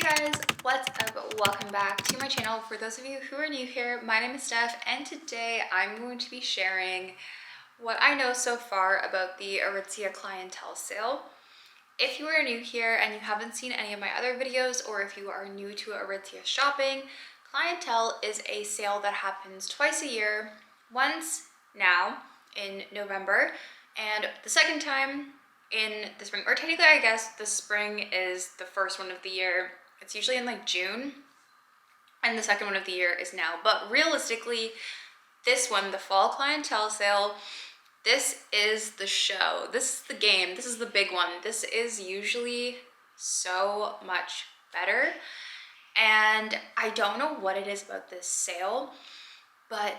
guys, what's up? Welcome back to my channel. For those of you who are new here, my name is Steph, and today I'm going to be sharing what I know so far about the Aritzia clientele sale. If you are new here and you haven't seen any of my other videos, or if you are new to Aritzia shopping, clientele is a sale that happens twice a year, once now in November, and the second time in the spring, or technically I guess the spring is the first one of the year. It's usually in like June, and the second one of the year is now. But realistically, this one, the fall clientele sale, this is the show. This is the game. This is the big one. This is usually so much better. And I don't know what it is about this sale, but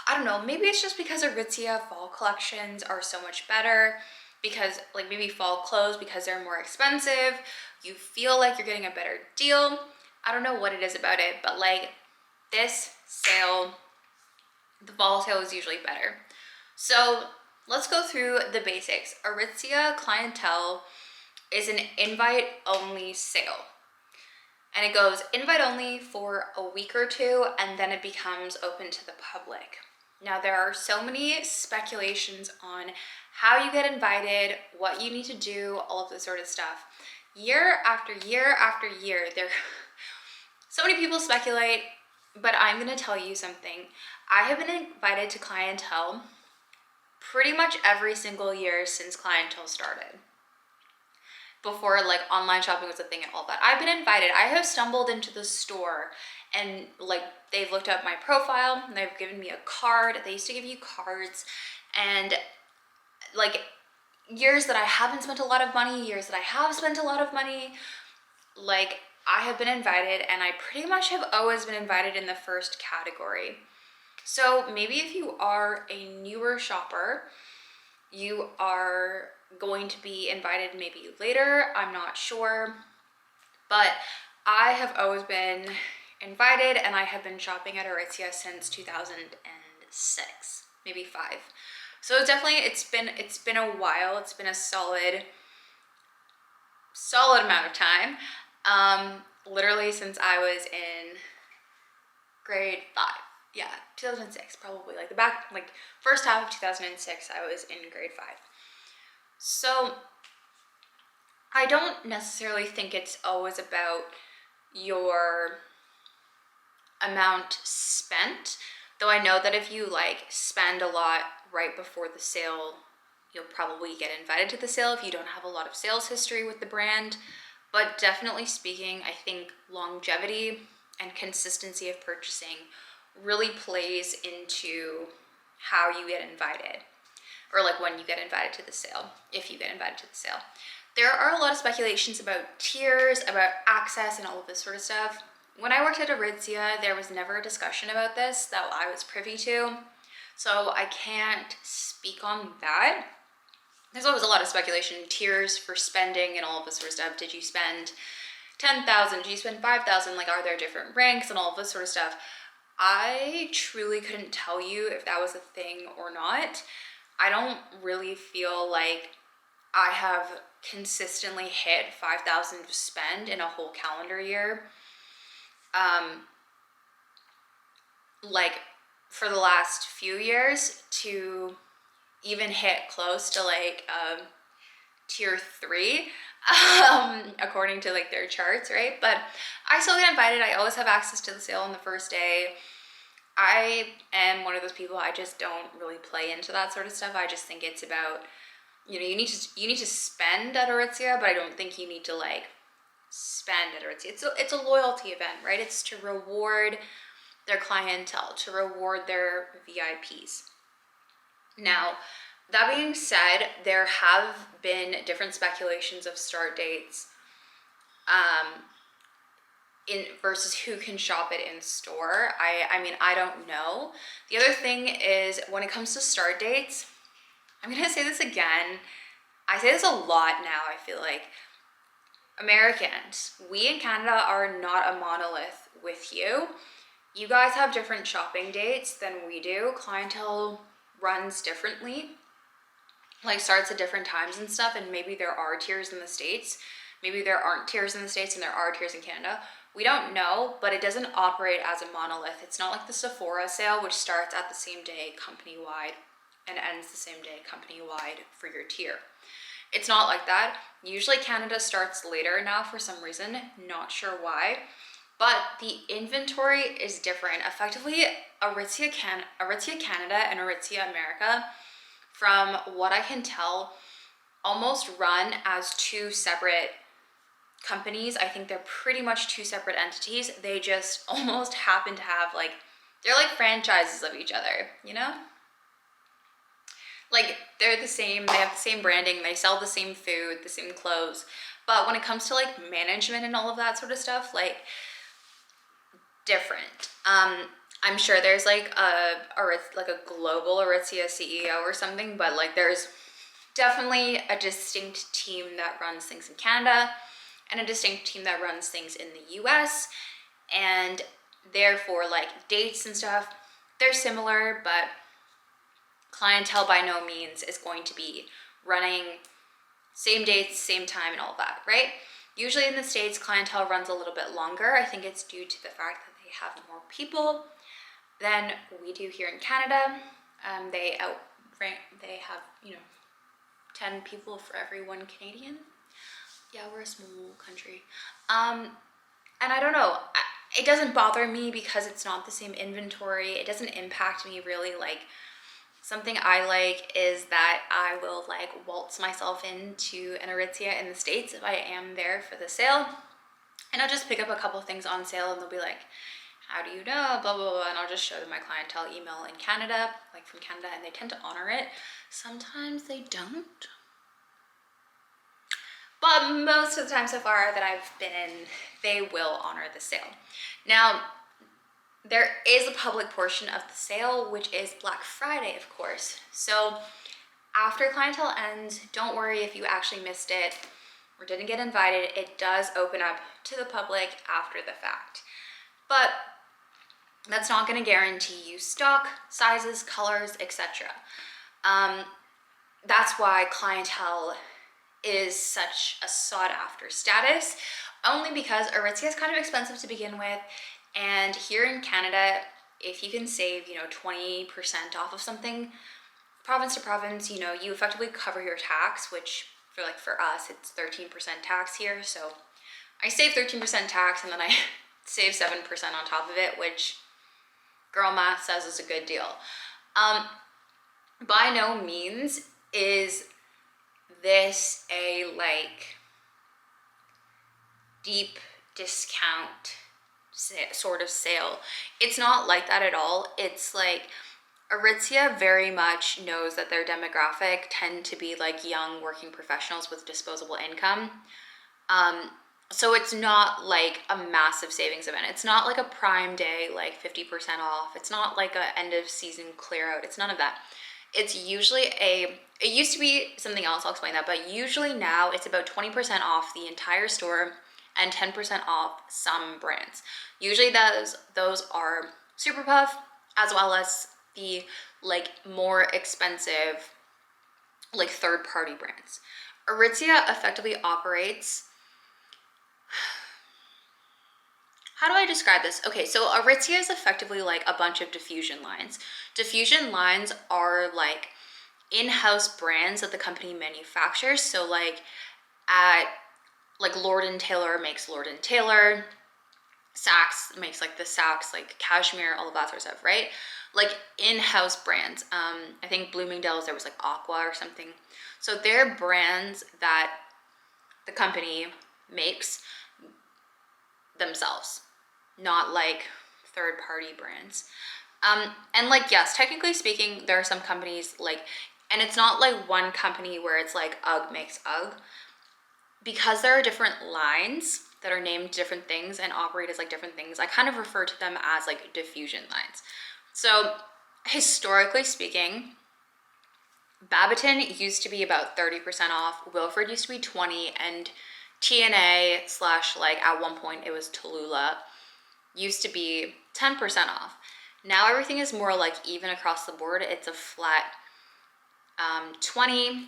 I don't know. Maybe it's just because Aritzia fall collections are so much better, because like maybe fall clothes, because they're more expensive, you feel like you're getting a better deal. I don't know what it is about it, but like this sale, the fall sale is usually better. So let's go through the basics. Aritzia clientele is an invite only sale, and it goes invite only for a week or two, and then it becomes open to the public. Now, there are so many speculations on how you get invited, what you need to do, all of this sort of stuff. Year after year after year, so many people speculate, but I'm gonna tell you something. I have been invited to clientele pretty much every single year since clientele started. Before like online shopping was a thing and all that, I've been invited. I have stumbled into the store and like they've looked up my profile and they've given me a card. They used to give you cards, and like years that I haven't spent a lot of money, years that I have spent a lot of money, like I have been invited, and I pretty much have always been invited in the first category. So maybe if you are a newer shopper, you are going to be invited maybe later, I'm not sure, but I have always been invited, and I have been shopping at Aritzia since 2006, maybe 5. So definitely it's been a while. It's been a solid amount of time. Literally since I was in grade 5. Yeah, 2006, probably like first half of 2006, I was in grade 5. So I don't necessarily think it's always about your amount spent, though I know that if you like spend a lot right before the sale, you'll probably get invited to the sale if you don't have a lot of sales history with the brand. But definitely speaking, I think longevity and consistency of purchasing really plays into how you get invited, or like when you get invited to the sale, if you get invited to the sale. There are a lot of speculations about tiers, about access, and all of this sort of stuff. When I worked at Aritzia, there was never a discussion about this that I was privy to, so I can't speak on that. There's always a lot of speculation, tiers for spending and all of this sort of stuff. Did you spend 10,000? Did you spend 5,000? Like, are there different ranks and all of this sort of stuff? I truly couldn't tell you if that was a thing or not. I don't really feel like I have consistently hit 5,000 to spend in a whole calendar year. Like for the last few years to even hit close to like tier 3, according to like their charts, right? But I still get invited. I always have access to the sale on the first day. I am one of those people, I just don't really play into that sort of stuff. I just think it's about, you know, you need to spend at Aritzia, but I don't think you need to like spend at Aritzia. It's a loyalty event, right? It's to reward their clientele, to reward their VIPs. Now, that being said, there have been different speculations of start dates versus who can shop it in store. I mean, I don't know. The other thing is, when it comes to start dates, I'm gonna say this again. I say this a lot now, I feel like. Americans, we in Canada are not a monolith with you. You guys have different shopping dates than we do. Clientele runs differently, like starts at different times and stuff, and maybe there are tiers in the States. Maybe there aren't tiers in the States and there are tiers in Canada. We don't know, but it doesn't operate as a monolith. It's not like the Sephora sale, which starts at the same day company-wide and ends the same day company-wide for your tier. It's not like that. Usually Canada starts later now for some reason, not sure why, but the inventory is different. Effectively, Aritzia Canada and Aritzia America, from what I can tell, almost run as two separate companies. I think they're pretty much two separate entities. They just almost happen to have like, they're like franchises of each other, you know? Like they're the same, they have the same branding, they sell the same food, the same clothes. But when it comes to like management and all of that sort of stuff, like different. I'm sure there's like a global Aritzia CEO or something, but like there's definitely a distinct team that runs things in Canada and a distinct team that runs things in the US. And therefore like dates and stuff, they're similar, but clientele by no means is going to be running same dates, same time and all of that, right? Usually in the States, clientele runs a little bit longer. I think it's due to the fact that they have more people than we do here in Canada. They have, you know, 10 people for every one Canadian. Yeah, we're a small country. And I don't know, it doesn't bother me because it's not the same inventory. It doesn't impact me really. Like something I like is that I will like waltz myself into an Aritzia in the States if I am there for the sale. And I'll just pick up a couple things on sale and they'll be like, how do you know, blah, blah, blah. And I'll just show them my clientele email in Canada, like from Canada, and they tend to honor it. Sometimes they don't. But most of the time so far that I've been in, they will honor the sale. Now, there is a public portion of the sale, which is Black Friday, of course. So after clientele ends, don't worry if you actually missed it or didn't get invited. It does open up to the public after the fact. But that's not going to guarantee you stock, sizes, colors, etc. That's why clientele is such a sought after status, only because Aritzia is kind of expensive to begin with. And here in Canada, if you can save, you know, 20% off of something, province to province, you know, you effectively cover your tax, which for us, it's 13% tax here. So I save 13% tax and then I save 7% on top of it, which girl math says is a good deal. By no means is this a like deep discount sort of sale. It's not like that at all. It's like Aritzia very much knows that their demographic tend to be like young working professionals with disposable income. So it's not like a massive savings event. It's not like a Prime Day, like 50% off. It's not like a end of season clear out. It's none of that. It's usually it used to be something else, I'll explain that, but usually now it's about 20% off the entire store and 10% off some brands. Usually those are Super Puff, as well as the like more expensive like third-party brands. Aritzia effectively operates, how do I describe this? Okay, so Aritzia is effectively like a bunch of diffusion lines. Diffusion lines are like in-house brands that the company manufactures. So like Lord & Taylor makes Lord & Taylor, Saks makes like the Saks, like cashmere, all of that sort of stuff, right? Like in-house brands. I think Bloomingdale's, there was like Aqua or something. So they're brands that the company makes themselves, not like third-party brands. And like, yes, technically speaking, there are some companies like, and it's not like one company where it's like UGG makes UGG, because there are different lines that are named different things and operate as like different things. I kind of refer to them as like diffusion lines. So historically speaking, Babaton used to be about 30% off, Wilfred used to be 20%, and TNA / like at one point it was Tallulah used to be 10% off. Now everything is more like even across the board. It's a flat 20.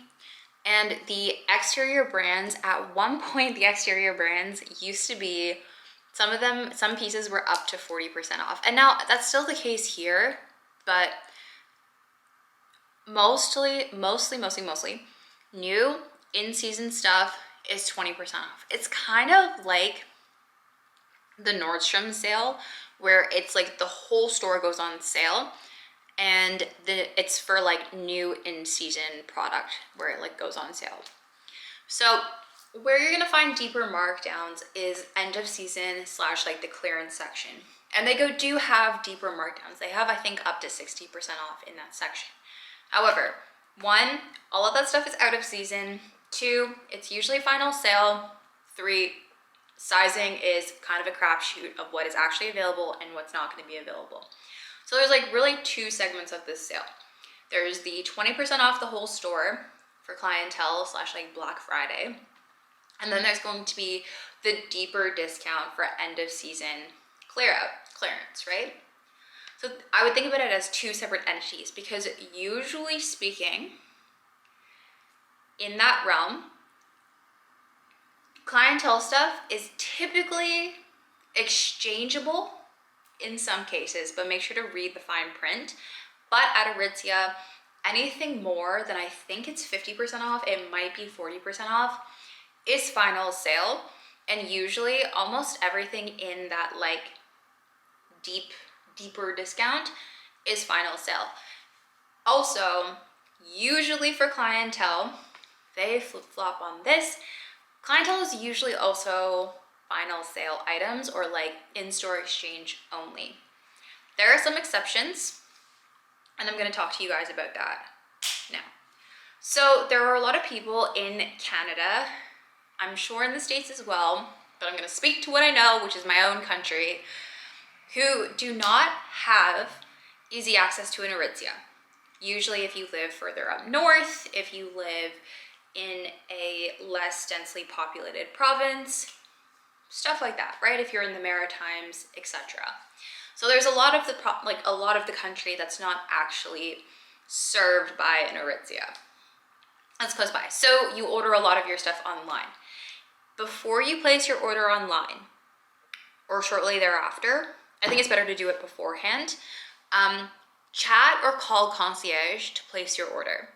And the exterior brands, at one point, the exterior brands used to be, some of them, some pieces were up to 40% off. And now that's still the case here, but mostly, new in-season stuff is 20% off. It's kind of like the Nordstrom sale, where it's like the whole store goes on sale, and it's for like new in-season product where it like goes on sale. So where you're gonna find deeper markdowns is end of season / like the clearance section. And they do have deeper markdowns. They have, I think, up to 60% off in that section. However, 1, all of that stuff is out of season. 2, it's usually final sale. 3, sizing is kind of a crapshoot of what is actually available and what's not going to be available. So there's like really 2 segments of this sale. There's the 20% off the whole store for clientele / like Black Friday. And then there's going to be the deeper discount for end of season clearance, right? So I would think about it as 2 separate entities, because usually speaking, in that realm, clientele stuff is typically exchangeable in some cases, but make sure to read the fine print. But at Aritzia, anything more than, I think it's 50% off, it might be 40% off, is final sale. And usually almost everything in that like deeper discount is final sale. Also, usually for clientele, they flip-flop on this. Clientele is usually also final sale items or like in-store exchange only. There are some exceptions, and I'm going to talk to you guys about that now. So there are a lot of people in Canada, I'm sure in the States as well, but I'm going to speak to what I know, which is my own country, who do not have easy access to an Aritzia. Usually if you live further up north, if you live in a less densely populated province, stuff like that, right? If you're in the Maritimes, etc. So there's a lot of the country that's not actually served by an Aritzia. That's close by. So you order a lot of your stuff online. Before you place your order online, or shortly thereafter, I think it's better to do it beforehand. Chat or call concierge to place your order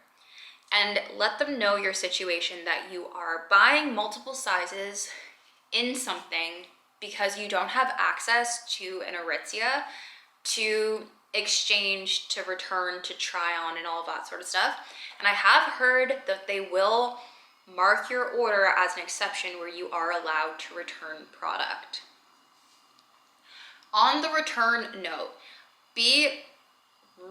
and let them know your situation, that you are buying multiple sizes in something because you don't have access to an Aritzia to exchange, to return, to try on, and all of that sort of stuff. And I have heard that they will mark your order as an exception where you are allowed to return product. On the return note, be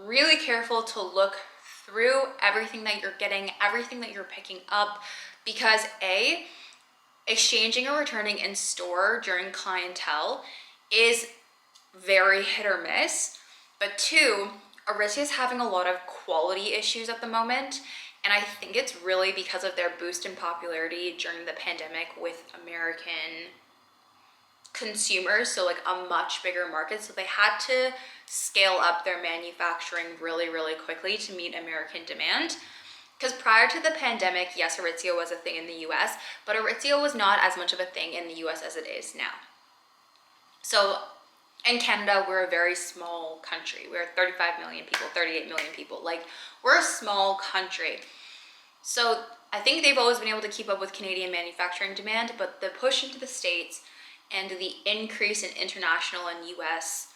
really careful to look through everything that you're getting, everything that you're picking up, because A, exchanging or returning in store during clientele is very hit or miss, but 2, Aritzia is having a lot of quality issues at the moment, and I think it's really because of their boost in popularity during the pandemic with American consumers, so like a much bigger market. So they had to scale up their manufacturing really quickly to meet American demand. Because prior to the pandemic, yes, Aritzia was a thing in the US, but Aritzia was not as much of a thing in the US as it is now. So in Canada, we're a very small country. We're 35 million people, 38 million people. Like, we're a small country. So I think they've always been able to keep up with Canadian manufacturing demand, but the push into the States and the increase in international and US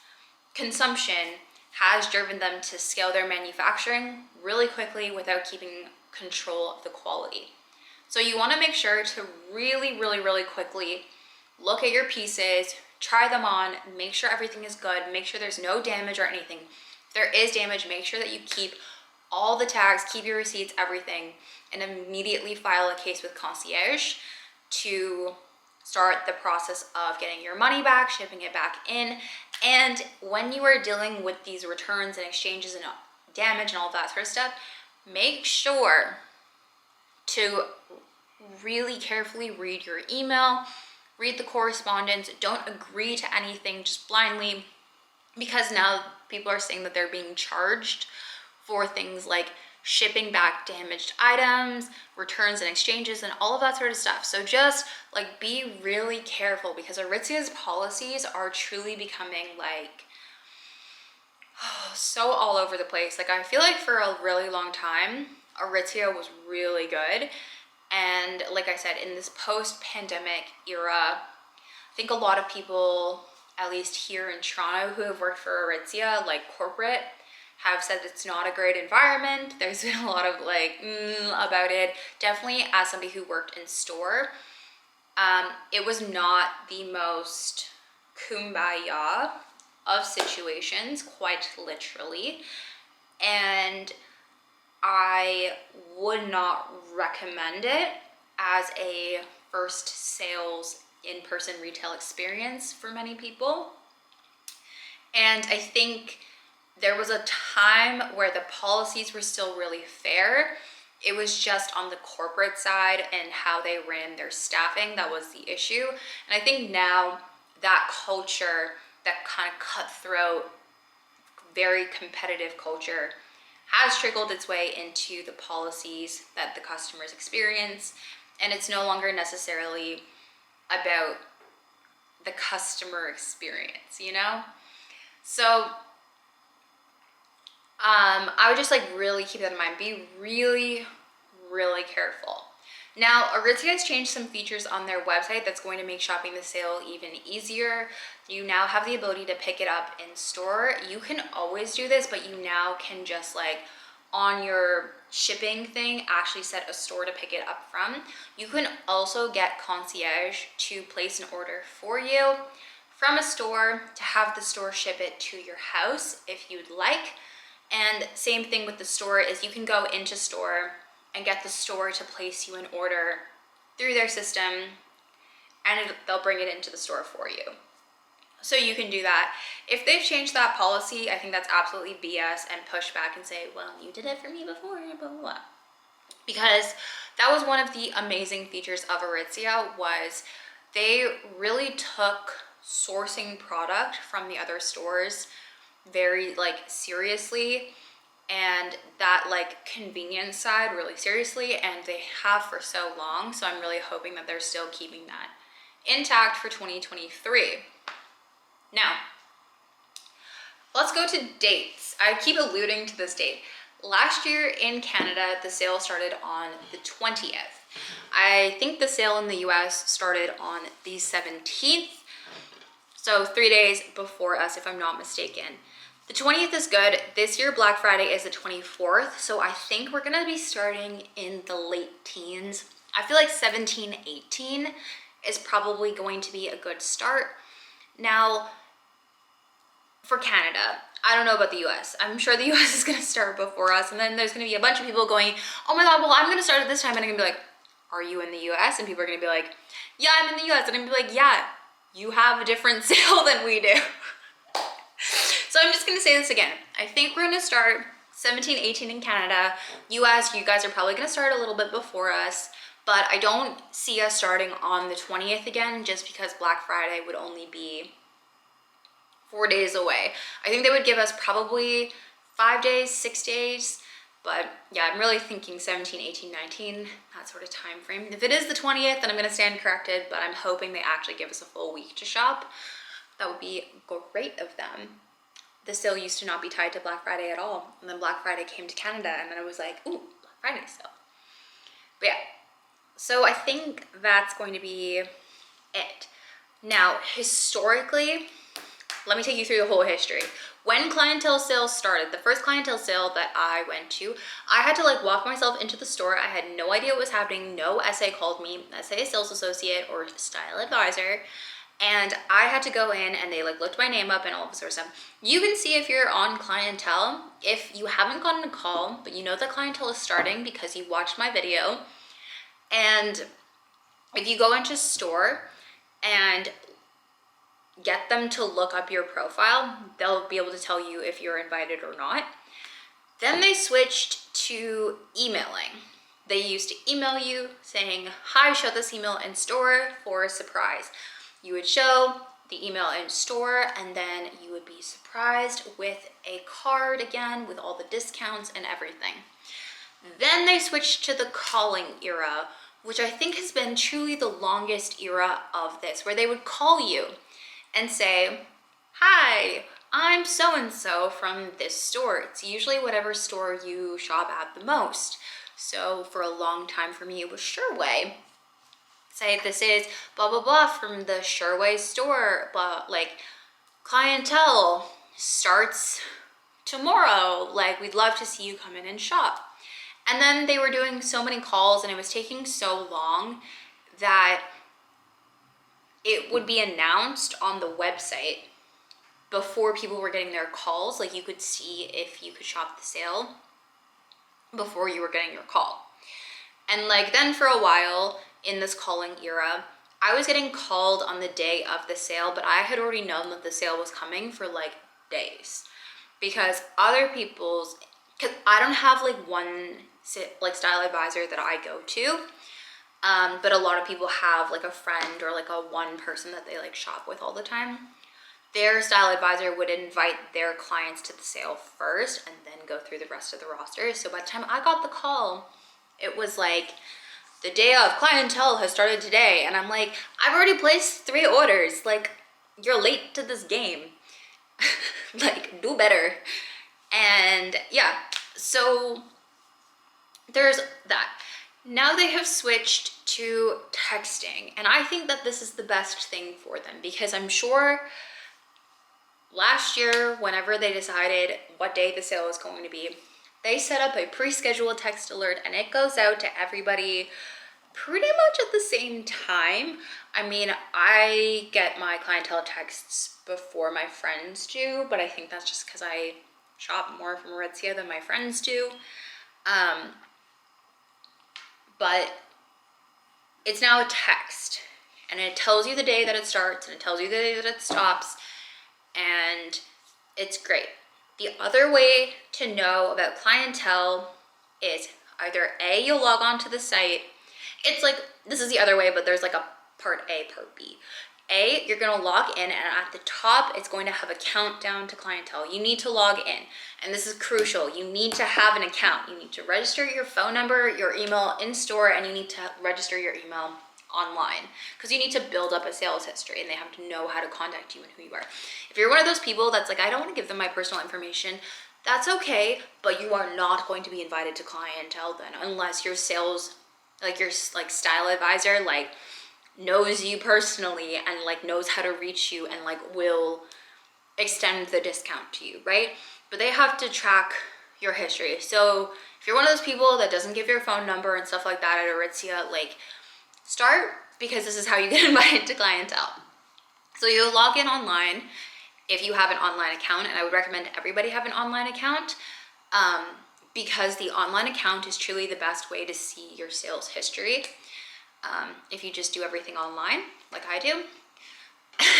consumption has driven them to scale their manufacturing really quickly without keeping control of the quality. So you want to make sure to really quickly look at your pieces, try them on, make sure everything is good, make sure there's no damage or anything. If there is damage, make sure that you keep all the tags, keep your receipts, everything, and immediately file a case with concierge to start the process of getting your money back, shipping it back in. And when you are dealing with these returns and exchanges and damage and all that sort of stuff, make sure to really carefully read your email, read the correspondence. Don't agree to anything just blindly, because now people are saying that they're being charged for things like shipping back damaged items, returns and exchanges, and all of that sort of stuff. So just like be really careful, because Aritzia's policies are truly becoming like so all over the place. Like I feel like for a really long time, Aritzia was really good. And like I said, in this post-pandemic era, I think a lot of people, at least here in Toronto, who have worked for Aritzia, like corporate, have said it's not a great environment. There's been a lot of like about it. Definitely as somebody who worked in store, it was not the most kumbaya of situations, quite literally. And I would not recommend it as a first sales in-person retail experience for many people. And I think there was a time where the policies were still really fair. It was just on the corporate side and how they ran their staffing that was the issue. And I think now that culture, that kind of cutthroat, very competitive culture, has trickled its way into the policies that the customers experience. And it's no longer necessarily about the customer experience, you know? So I would just like really keep that in mind. Be really, really careful. Now, Aritzia has changed some features on their website that's going to make shopping the sale even easier. You now have the ability to pick it up in store. You can always do this, but you now can just like on your shipping thing, actually set a store to pick it up from. You can also get concierge to place an order for you from a store, to have the store ship it to your house if you'd like. And same thing with the store is you can go into store and get the store to place you an order through their system, and they'll bring it into the store for you. So you can do that. If they've changed that policy, I think that's absolutely BS, and push back and say, well, you did it for me before, blah, blah, blah. Because that was one of the amazing features of Aritzia, was they really took sourcing product from the other stores very like seriously, and that like convenience side really seriously, and they have for so long. So I'm really hoping that they're still keeping that intact for 2023. Now, let's go to dates. I keep alluding to this date. Last year in Canada, the sale started on the 20th. I think the sale in the US started on the 17th. So 3 days before us, if I'm not mistaken. The 20th is good. This year, Black Friday is the 24th. So I think we're gonna be starting in the late teens. I feel like 17, 18 is probably going to be a good start. Now, for Canada, I don't know about the US. I'm sure the US is gonna start before us. And then there's gonna be a bunch of people going, oh my God, well, I'm gonna start at this time. And I'm gonna be like, are you in the US? And people are gonna be like, yeah, I'm in the US. And I'm gonna be like, yeah, you have a different sale than we do. So I'm just gonna say this again. I think we're gonna start 17, 18 in Canada. US, you guys are probably gonna start a little bit before us, but I don't see us starting on the 20th again, just because Black Friday would only be 4 days away. I think they would give us probably 5 days, 6 days, but yeah, I'm really thinking 17, 18, 19, that sort of time frame. If it is the 20th, then I'm gonna stand corrected, but I'm hoping they actually give us a full week to shop. That would be great of them. The sale used to not be tied to Black Friday at all. And then Black Friday came to Canada, and then I was like, ooh, Black Friday sale. But yeah, so I think that's going to be it. Now, historically, let me take you through the whole history. When clientele sales started, the first clientele sale that I went to, I had to like walk myself into the store. I had no idea what was happening. No SA called me, SA sales associate or style advisor. And I had to go in, and they like looked my name up and all this sort of stuff. You can see if you're on clientele, if you haven't gotten a call, but you know the clientele is starting because you watched my video. And if you go into store and get them to look up your profile, they'll be able to tell you if you're invited or not. Then they switched to emailing. They used to email you saying, hi, show this email in store for a surprise. You would show the email in store, and then you would be surprised with a card again with all the discounts and everything. Then they switched to the calling era, which I think has been truly the longest era of this, where they would call you and say, hi, I'm so-and-so from this store. It's usually whatever store you shop at the most. So for a long time for me, it was Sherway. Say, this is blah, blah, blah from the Sherway store, blah, like, clientele starts tomorrow. Like, we'd love to see you come in and shop. And then they were doing so many calls and it was taking so long that it would be announced on the website before people were getting their calls. Like, you could see if you could shop the sale before you were getting your call. And like, then for a while in this calling era, I was getting called on the day of the sale, but I had already known that the sale was coming for like days, because other people's, because I don't have like one like style advisor that I go to, but a lot of people have like a friend or like a one person that they like shop with all the time. Their style advisor would invite their clients to the sale first and then go through the rest of the roster. So by the time I got the call, it was like, the day of clientele has started today. And I'm like, I've already placed 3 orders. Like, you're late to this game. Like, do better. And yeah, so there's that. Now they have switched to texting. And I think that this is the best thing for them, because I'm sure last year, whenever they decided what day the sale was going to be, they set up a pre-scheduled text alert and it goes out to everybody pretty much at the same time. I mean, I get my clientele texts before my friends do, but I think that's just because I shop more from Aritzia than my friends do. But it's now a text and it tells you the day that it starts and it tells you the day that it stops, and it's great. The other way to know about clientele is either A, you'll log on to the site. It's like, this is the other way, but there's like a part A, part B. A, you're gonna log in, and at the top, it's going to have a countdown to clientele. You need to log in, and this is crucial. You need to have an account. You need to register your phone number, your email in store, and you need to register your email online, because you need to build up a sales history and they have to know how to contact you and who you are. If you're one of those people that's like, I don't want to give them my personal information, that's okay, but you are not going to be invited to clientele then, unless your sales, like your like style advisor, like knows you personally and like knows how to reach you and like will extend the discount to you, right? But they have to track your history. So if you're one of those people that doesn't give your phone number and stuff like that at Aritzia, like, start, because this is how you get invited to clientele. So you log in online if you have an online account, and I would recommend everybody have an online account, because the online account is truly the best way to see your sales history, if you just do everything online like I do.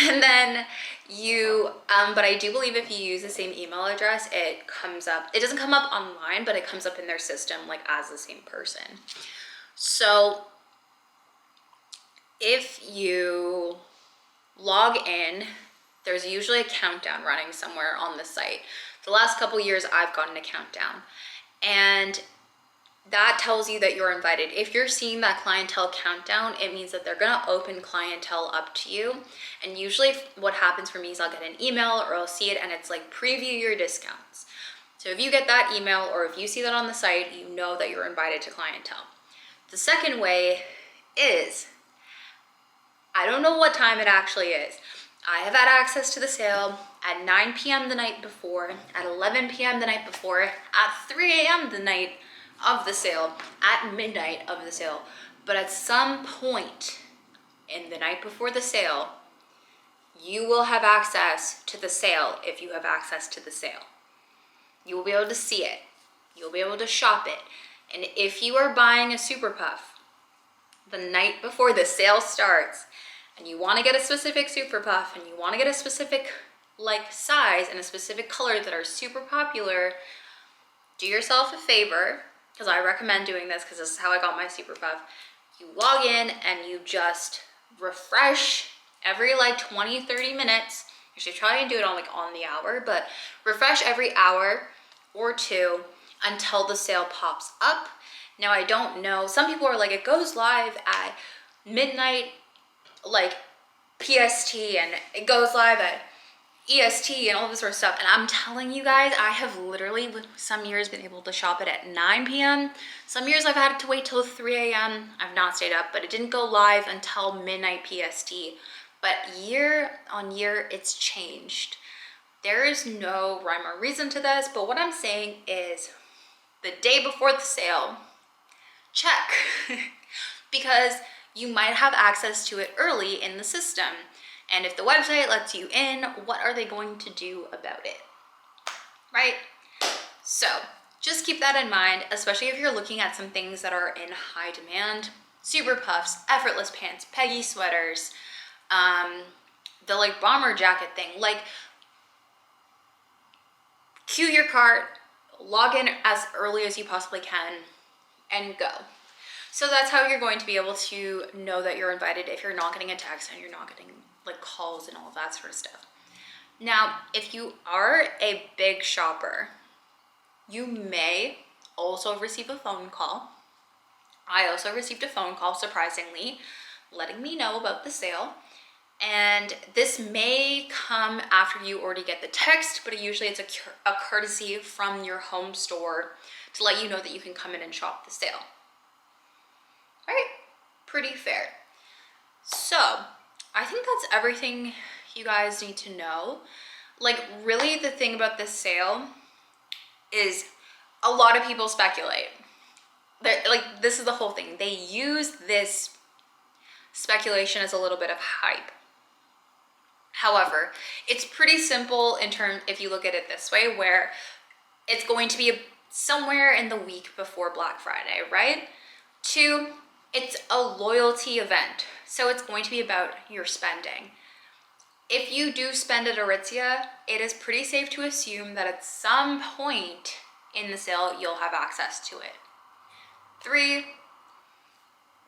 And then you, but I do believe if you use the same email address, it comes up, it doesn't come up online, but it comes up in their system like as the same person. So if you log in, there's usually a countdown running somewhere on the site. The last couple years I've gotten a countdown, and that tells you that you're invited. If you're seeing that clientele countdown, it means that they're gonna open clientele up to you. And usually what happens for me is I'll get an email or I'll see it and it's like, preview your discounts. So if you get that email or if you see that on the site, you know that you're invited to clientele. The second way is, I don't know what time it actually is. I have had access to the sale at 9 p.m. the night before, at 11 p.m. the night before, at 3 a.m. the night of the sale, at midnight of the sale. But at some point in the night before the sale, you will have access to the sale if you have access to the sale. You will be able to see it. You'll be able to shop it. And if you are buying a Super Puff the night before the sale starts, and you want to get a specific Super Puff, and you want to get a specific like size and a specific color that are super popular, do yourself a favor, because I recommend doing this because this is how I got my Super Puff. You log in and you just refresh every like 20-30 minutes. You should try and do it on like on the hour, but refresh every hour or two until the sale pops up. Now I don't know, some people are like, it goes live at midnight, like PST, and it goes live at EST and all this sort of stuff. And I'm telling you guys, I have literally some years been able to shop it at 9 p.m. Some years I've had to wait till 3 a.m. I've not stayed up, but it didn't go live until midnight PST. But year on year, it's changed. There is no rhyme or reason to this, but what I'm saying is the day before the sale, check. Because you might have access to it early in the system. And if the website lets you in, what are they going to do about it? Right? So just keep that in mind, especially if you're looking at some things that are in high demand. Super puffs, effortless pants, Peggy sweaters, the like bomber jacket thing. Like, queue your cart, log in as early as you possibly can, and go. So that's how you're going to be able to know that you're invited if you're not getting a text and you're not getting like calls and all of that sort of stuff. Now, if you are a big shopper, you may also receive a phone call. I also received a phone call, surprisingly, letting me know about the sale. And this may come after you already get the text, but usually it's a courtesy from your home store to let you know that you can come in and shop the sale. All right, pretty fair. So I think that's everything you guys need to know. Like, really, the thing about this sale is a lot of people speculate. Like, this is the whole thing. They use this speculation as a little bit of hype. However, it's pretty simple in terms, if you look at it this way, where it's going to be somewhere in the week before Black Friday, right? 2, it's a loyalty event, so it's going to be about your spending. If you do spend at Aritzia, it is pretty safe to assume that at some point in the sale, you'll have access to it. 3,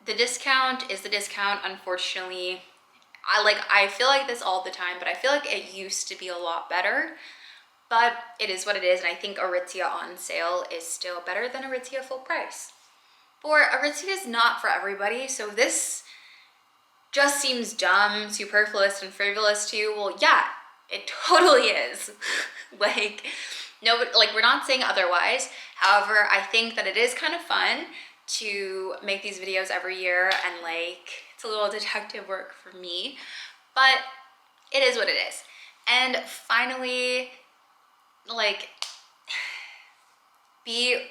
the discount is the discount. Unfortunately, I feel like this all the time, but I feel like it used to be a lot better, but it is what it is. And I think Aritzia on sale is still better than Aritzia full price. For Aritzia is not for everybody. So this just seems dumb, superfluous, and frivolous to you. Well, yeah, it totally is. No, we're not saying otherwise. However, I think that it is kind of fun to make these videos every year, and it's a little detective work for me, but it is what it is. And finally, be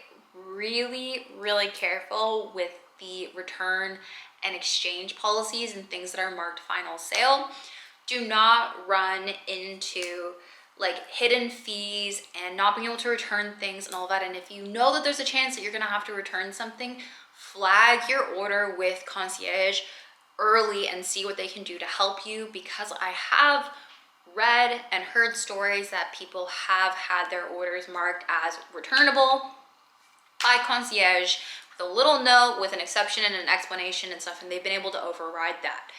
really, really careful with the return and exchange policies and things that are marked final sale. Do not run into hidden fees and not being able to return things and all that. And if you know that there's a chance that you're gonna have to return something, flag your order with concierge early and see what they can do to help you, because I have read and heard stories that people have had their orders marked as returnable by concierge with a little note with an exception and an explanation and stuff, and they've been able to override that.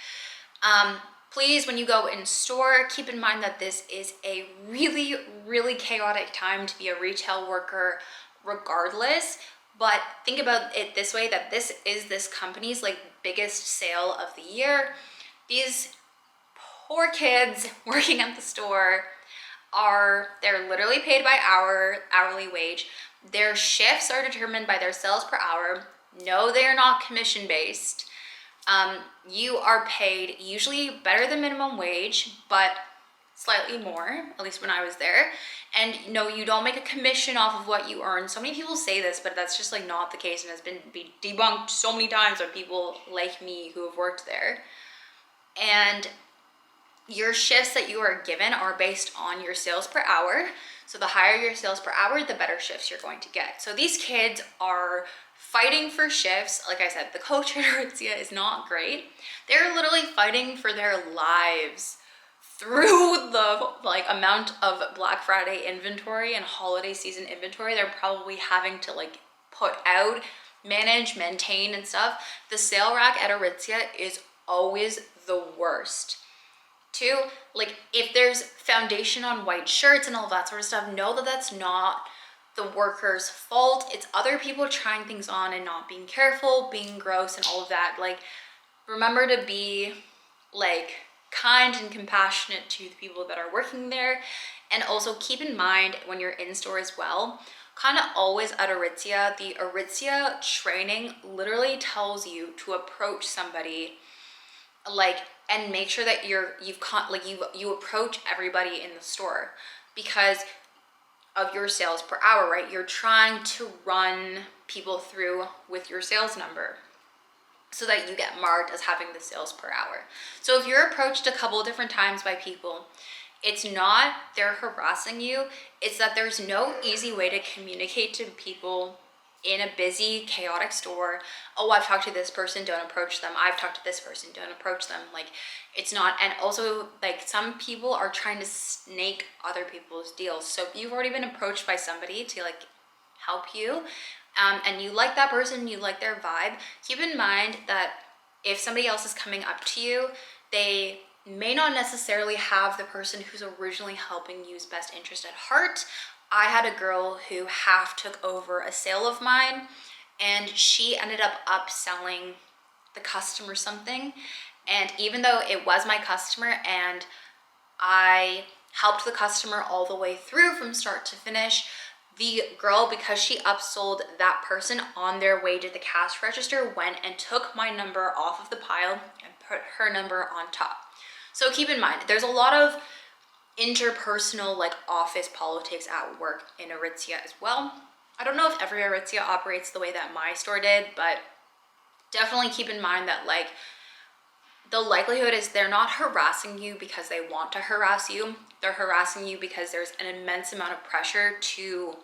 Please, when you go in store, keep in mind that this is a really, really chaotic time to be a retail worker regardless. But think about it this way, that this is this company's biggest sale of the year. These poor kids working at the store they're literally paid by hourly wage. Their shifts are determined by their sales per hour. No, they are not commission based. You are paid usually better than minimum wage, but slightly more, at least when I was there. And no, you don't make a commission off of what you earn. So many people say this, but that's just not the case, and has been debunked so many times by people like me who have worked there. And your shifts that you are given are based on your sales per hour. So the higher your sales per hour, the better shifts you're going to get. So these kids are fighting for shifts. Like I said, the coach at Aritzia is not great. They're literally fighting for their lives through the amount of Black Friday inventory and holiday season inventory they're probably having to put out, manage, maintain, and stuff. The sale rack at Aritzia is always the worst. 2, if there's foundation on white shirts and all that sort of stuff, know that that's not the worker's fault. It's other people trying things on and not being careful, being gross and all of that. Like, remember to be like kind and compassionate to the people that are working there. And also keep in mind when you're in store as well, kind of always at Aritzia, the Aritzia training literally tells you to approach somebody like, and make sure that you approach everybody in the store because of your sales per hour, right? You're trying to run people through with your sales number so that you get marked as having the sales per hour. So if you're approached a couple different times by people, it's not they're harassing you, it's that there's no easy way to communicate to people in a busy, chaotic store. Oh, I've talked to this person, don't approach them. I've talked to this person, don't approach them. Like, it's not. And also, like, some people are trying to snake other people's deals. So if you've already been approached by somebody to like help you, and you like that person, you like their vibe, keep in mind that if somebody else is coming up to you, they may not necessarily have the person who's originally helping you's best interest at heart. I had a girl who half took over a sale of mine, and she ended up upselling the customer something. And even though it was my customer and I helped the customer all the way through from start to finish, the girl, because she upsold that person on their way to the cash register, went and took my number off of the pile and put her number on top. So keep in mind, there's a lot of interpersonal, like, office politics at work in Aritzia as well. I don't know if every Aritzia operates the way that my store did, but definitely keep in mind that, like, the likelihood is they're not harassing you because they want to harass you. They're harassing you because there's an immense amount of pressure to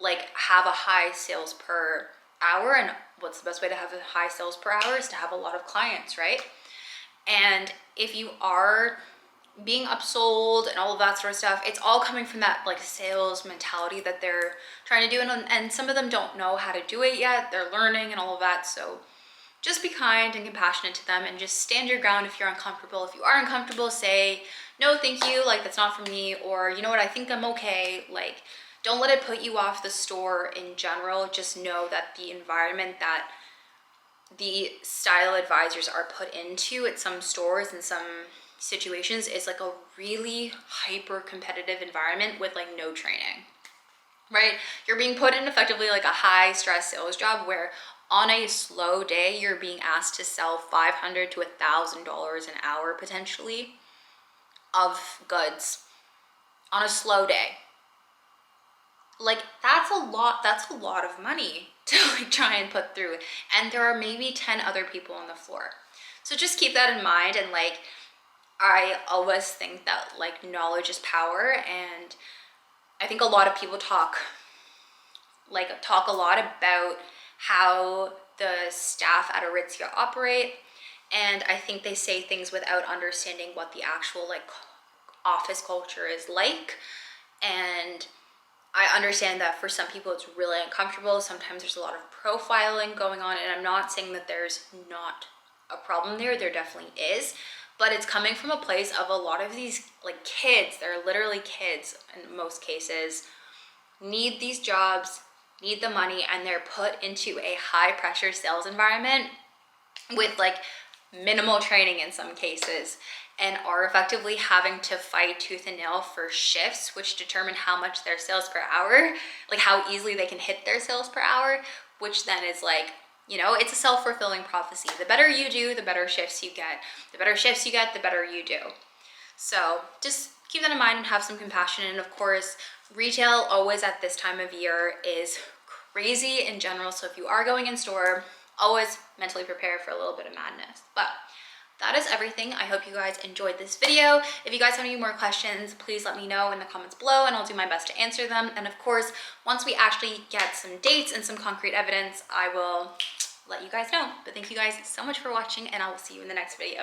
like have a high sales per hour. And what's the best way to have a high sales per hour is to have a lot of clients, right? And if you are being upsold and all of that sort of stuff, it's all coming from that like sales mentality that they're trying to do. And some of them don't know how to do it yet. They're learning and all of that. So just be kind and compassionate to them and just stand your ground if you're uncomfortable. If you are uncomfortable, say, no, thank you, like that's not for me, or you know what, I think I'm okay. Like, don't let it put you off the store in general. Just know that the environment that the style advisors are put into at some stores in some situations is like a really hyper competitive environment with like no training, right? You're being put in effectively like a high stress sales job where on a slow day, you're being asked to sell $500 to $1,000 an hour potentially of goods on a slow day. Like, that's a lot of money to like try and put through. And there are maybe 10 other people on the floor. So just keep that in mind. And like, I always think that like knowledge is power. And I think a lot of people talk a lot about how the staff at Aritzia operate. And I think they say things without understanding what the actual like office culture is like. And I understand that for some people it's really uncomfortable. Sometimes there's a lot of profiling going on, and I'm not saying that there's not a problem there. There definitely is, but it's coming from a place of a lot of these like kids, they're literally kids in most cases, need these jobs, need the money, and they're put into a high pressure sales environment with like minimal training in some cases, and are effectively having to fight tooth and nail for shifts which determine how much their sales per hour, like how easily they can hit their sales per hour, which then is like, you know, it's a self-fulfilling prophecy. The better you do, the better shifts you get. The better shifts you get, the better you do. So just keep that in mind and have some compassion. And of course, retail always at this time of year is crazy in general. So if you are going in store, always mentally prepare for a little bit of madness. But that is everything. I hope you guys enjoyed this video. If you guys have any more questions, please let me know in the comments below and I'll do my best to answer them. And of course, once we actually get some dates and some concrete evidence, I will let you guys know. But thank you guys so much for watching, and I will see you in the next video.